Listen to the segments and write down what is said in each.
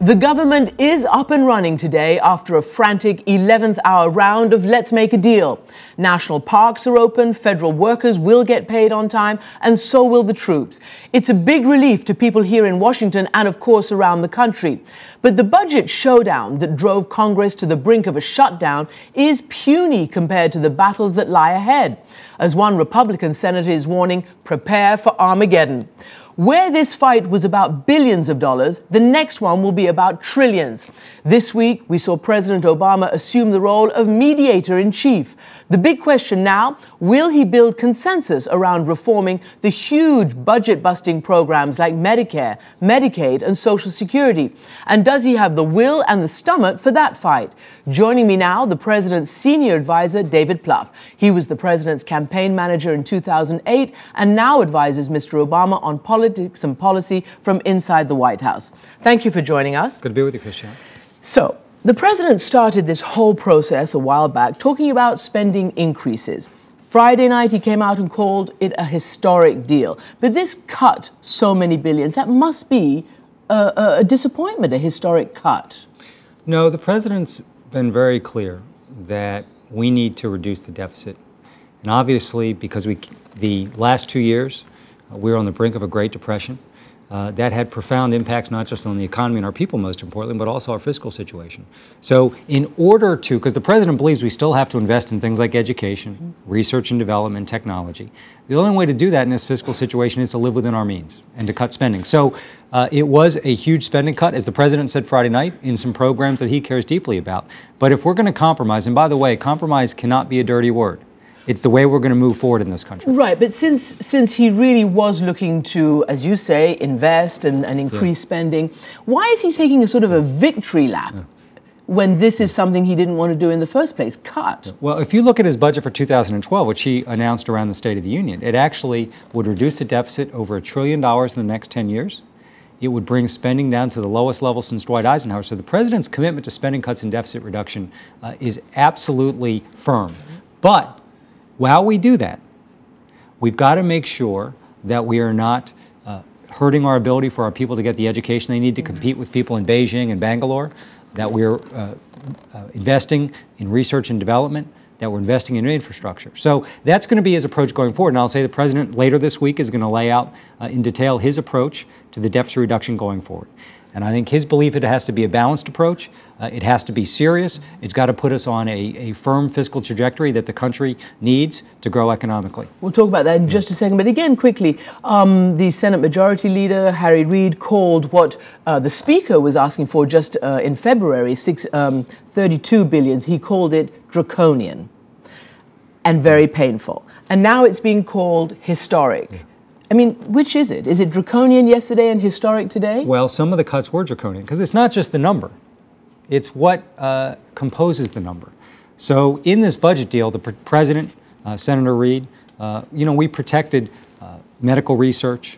The government is up and running today after a frantic 11th hour round of Let's Make a Deal. National parks are open, federal workers will get paid on time, and so will the troops. It's a big relief to people here in Washington and, of course, around the country. But the budget showdown that drove Congress to the brink of a shutdown is puny compared to the battles that lie ahead. As one Republican senator is warning, prepare for Armageddon. Where this fight was about billions of dollars, the next one will be about trillions. This week, we saw President Obama assume the role of mediator-in-chief. The big question now, will he build consensus around reforming the huge budget-busting programs like Medicare, Medicaid, and Social Security? And does he have the will and the stomach for that fight? Joining me now, the president's senior advisor, David Plouffe. He was the president's campaign manager in 2008 and now advises Mr. Obama on politics and policy from inside the White House. Thank you for joining us. Good to be with you, Christian. So, the president started this whole process a while back talking about spending increases. Friday night, he came out and called it a historic deal. But this cut so many billions, that must be a disappointment, a historic cut. No, the president's been very clear that we need to reduce the deficit. And obviously, because the last 2 years, we were on the brink of a Great Depression. That had profound impacts not just on the economy and our people, most importantly, but also our fiscal situation. So in order to, because the president believes we still have to invest in things like education, research and development, technology. The only way to do that in this fiscal situation is to live within our means and to cut spending. So it was a huge spending cut, as the president said Friday night, in some programs that he cares deeply about. But if we're going to compromise, and by the way, compromise cannot be a dirty word. It's the way we're going to move forward in this country. Right, but since he really was looking to, as you say, invest and increase spending, why is he taking a sort of a victory lap when this is something he didn't want to do in the first place, cut? Well, if you look at his budget for 2012, which he announced around the State of the Union, it actually would reduce the deficit over $1 trillion in the next 10 years. It would bring spending down to the lowest level since Dwight Eisenhower. So the president's commitment to spending cuts and deficit reduction is absolutely firm. But while we do that, we've got to make sure that we are not hurting our ability for our people to get the education they need to compete with people in Beijing and Bangalore, that we're investing in research and development, that we're investing in infrastructure. So that's going to be his approach going forward. And I'll say the president later this week is going to lay out in detail his approach to the deficit reduction going forward. And I think his belief it has to be a balanced approach. It has to be serious. It's got to put us on a firm fiscal trajectory that the country needs to grow economically. We'll talk about that in just a second. But again, quickly, the Senate Majority Leader, Harry Reid, called what the Speaker was asking for just in February, 32 billion. He called it draconian and very painful. And now it's being called historic. I mean, which is it? Is it draconian yesterday and historic today? Well, some of the cuts were draconian, because it's not just the number. It's what composes the number. So in this budget deal, the president, Senator Reid, we protected medical research,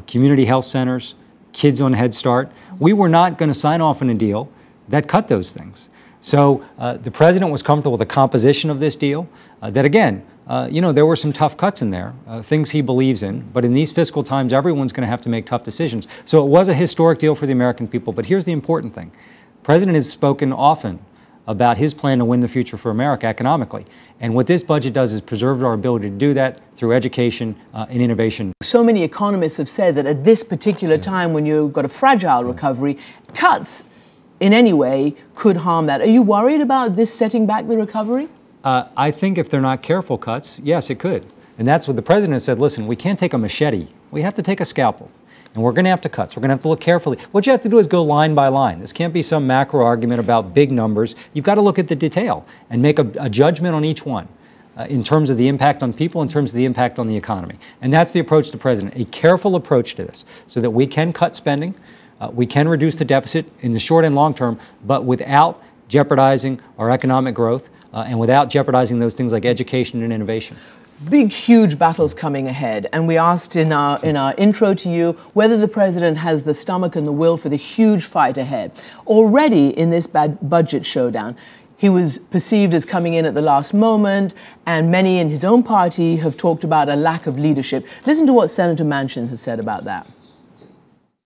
community health centers, kids on Head Start. We were not going to sign off on a deal that cut those things. So the president was comfortable with the composition of this deal, that again, there were some tough cuts in there, things he believes in, but in these fiscal times, everyone's going to have to make tough decisions. So it was a historic deal for the American people, but here's the important thing. The president has spoken often about his plan to win the future for America economically. And what this budget does is preserve our ability to do that through education and innovation. So many economists have said that at this particular time when you've got a fragile recovery, cuts in any way could harm that. Are you worried about this setting back the recovery? I think if they're not careful cuts, yes, it could. And that's what the president said, listen, we can't take a machete. We have to take a scalpel. And we're going to have to cut. So we're going to have to look carefully. What you have to do is go line by line. This can't be some macro argument about big numbers. You've got to look at the detail and make a judgment on each one in terms of the impact on people, in terms of the impact on the economy. And that's the approach to the president, a careful approach to this so that we can cut spending, we can reduce the deficit in the short and long term, but without jeopardizing our economic growth and without jeopardizing those things like education and innovation. Big, huge battles coming ahead, and we asked in our intro to you whether the president has the stomach and the will for the huge fight ahead. Already in this budget showdown, he was perceived as coming in at the last moment, and many in his own party have talked about a lack of leadership. Listen to what Senator Manchin has said about that.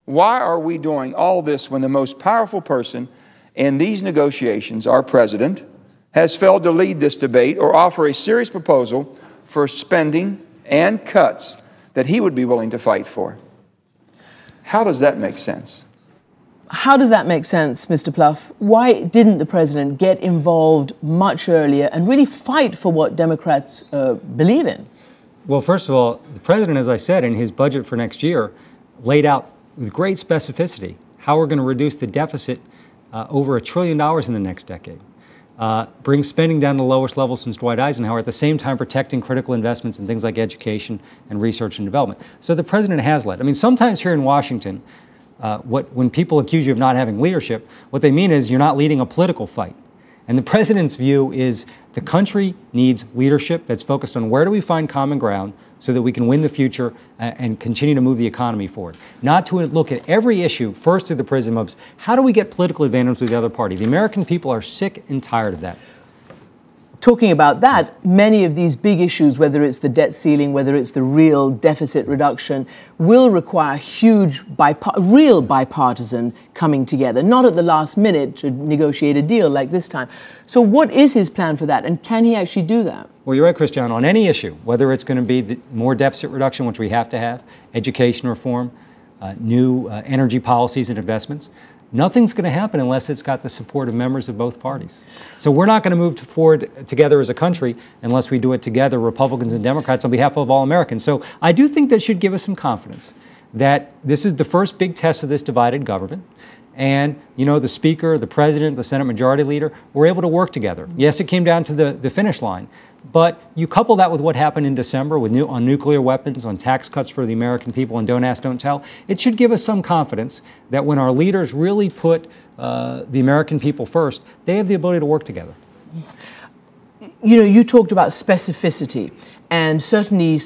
Why are we doing all this when the most powerful person in these negotiations, our president, has failed to lead this debate or offer a serious proposal for spending and cuts that he would be willing to fight for? How does that make sense? How does that make sense, Mr. Plouffe? Why didn't the president get involved much earlier and really fight for what Democrats believe in? Well, first of all, the president, as I said, in his budget for next year, laid out with great specificity how we're going to reduce the deficit over $1 trillion in the next decade. Bring spending down to the lowest level since Dwight Eisenhower, at the same time protecting critical investments in things like education and research and development. So the president has led. I mean, sometimes here in Washington, when people accuse you of not having leadership, what they mean is you're not leading a political fight. And the president's view is the country needs leadership that's focused on where do we find common ground so that we can win the future and continue to move the economy forward. Not to look at every issue first through the prism of how do we get political advantage with the other party. The American people are sick and tired of that. Talking about that, many of these big issues, whether it's the debt ceiling, whether it's the real deficit reduction, will require huge, real bipartisan coming together, not at the last minute to negotiate a deal like this time. So what is his plan for that, and can he actually do that? Well, you're right, Christiane. On any issue, whether it's going to be more deficit reduction, which we have to have, education reform, new energy policies and investments, nothing's going to happen unless it's got the support of members of both parties. So we're not going to move forward together as a country unless we do it together, Republicans and Democrats, on behalf of all Americans. So I do think that should give us some confidence that this is the first big test of this divided government. And, you know, the Speaker, the President, the Senate Majority Leader were able to work together. Yes, it came down to the finish line. But you couple that with what happened in December on nuclear weapons, on tax cuts for the American people, and don't ask, don't tell, it should give us some confidence that when our leaders really put the American people first, they have the ability to work together. You know, you talked about specificity, and certainly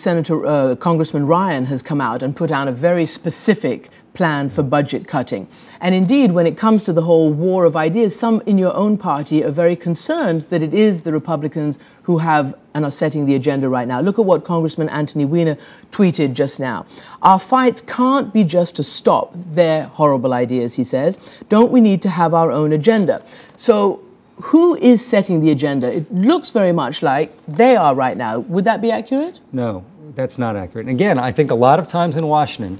Congressman Ryan has come out and put out a very specific plan for budget cutting. And indeed, when it comes to the whole war of ideas, some in your own party are very concerned that it is the Republicans who have and are setting the agenda right now. Look at what Congressman Anthony Weiner tweeted just now. Our fights can't be just to stop their horrible ideas, he says. Don't we need to have our own agenda? So who is setting the agenda? It looks very much like they are right now. Would that be accurate? No, that's not accurate. And again, I think a lot of times in Washington,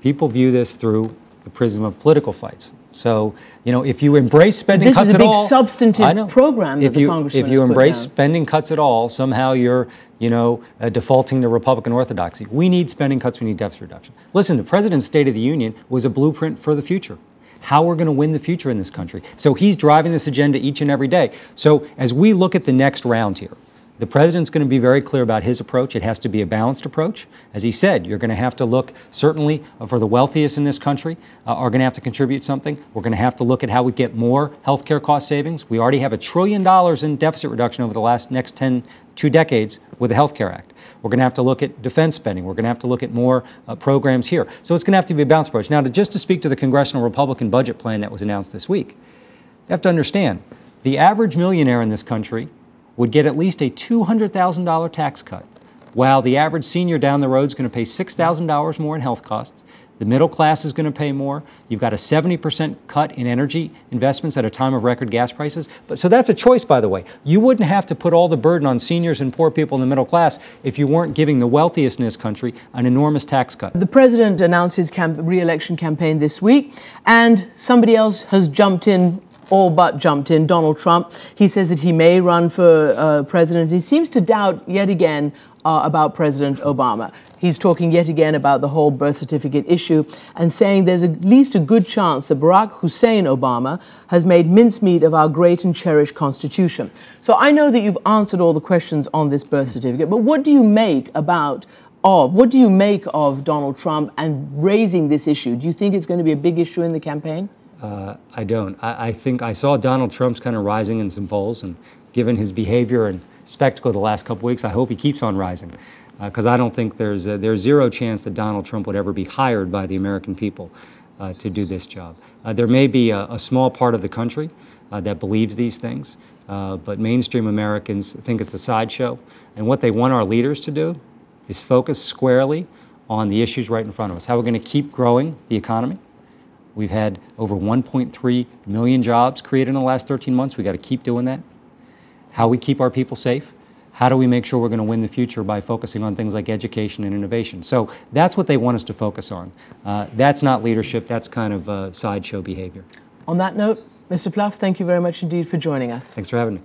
people view this through the prism of political fights. So, you know, if you embrace spending cuts at all... This is a big substantive program that the congressman If you embrace spending cuts at all, somehow you're, you know, defaulting to Republican orthodoxy. We need spending cuts, we need deficit reduction. Listen, the President's State of the Union was a blueprint for the future. How we're going to win the future in this country. So he's driving this agenda each and every day. So as we look at the next round here, the president's going to be very clear about his approach. It has to be a balanced approach. As he said, you're going to have to look, certainly for the wealthiest in this country, are going to have to contribute something. We're going to have to look at how we get more healthcare cost savings. We already have $1 trillion in deficit reduction over the next 2 decades with the Health Care Act. We're going to have to look at defense spending. We're going to have to look at more programs here. So it's going to have to be a balanced approach. Now, just to speak to the congressional Republican budget plan that was announced this week, you have to understand, the average millionaire in this country would get at least a $200,000 tax cut, while the average senior down the road is going to pay $6,000 more in health costs. The middle class is going to pay more. You've got a 70% cut in energy investments at a time of record gas prices. So that's a choice, by the way. You wouldn't have to put all the burden on seniors and poor people in the middle class if you weren't giving the wealthiest in this country an enormous tax cut. The president announced his re-election campaign this week, and somebody else has jumped in, all but jumped in, Donald Trump. He says that he may run for president. He seems to doubt yet again about President Obama. He's talking yet again about the whole birth certificate issue and saying there's at least a good chance that Barack Hussein Obama has made mincemeat of our great and cherished Constitution. So I know that you've answered all the questions on this birth certificate, but what do you make of Donald Trump and raising this issue? Do you think it's going to be a big issue in the campaign? I don't. I think I saw Donald Trump's kind of rising in some polls, and given his behavior and spectacle the last couple weeks, I hope he keeps on rising, because I don't think there's zero chance that Donald Trump would ever be hired by the American people to do this job. There may be a small part of the country that believes these things, but mainstream Americans think it's a sideshow, and what they want our leaders to do is focus squarely on the issues right in front of us, how we're going to keep growing the economy, We've had over 1.3 million jobs created in the last 13 months. We've got to keep doing that. How we keep our people safe. How do we make sure we're going to win the future by focusing on things like education and innovation? So that's what they want us to focus on. That's not leadership. That's kind of sideshow behavior. On that note, Mr. Plouffe, thank you very much indeed for joining us. Thanks for having me.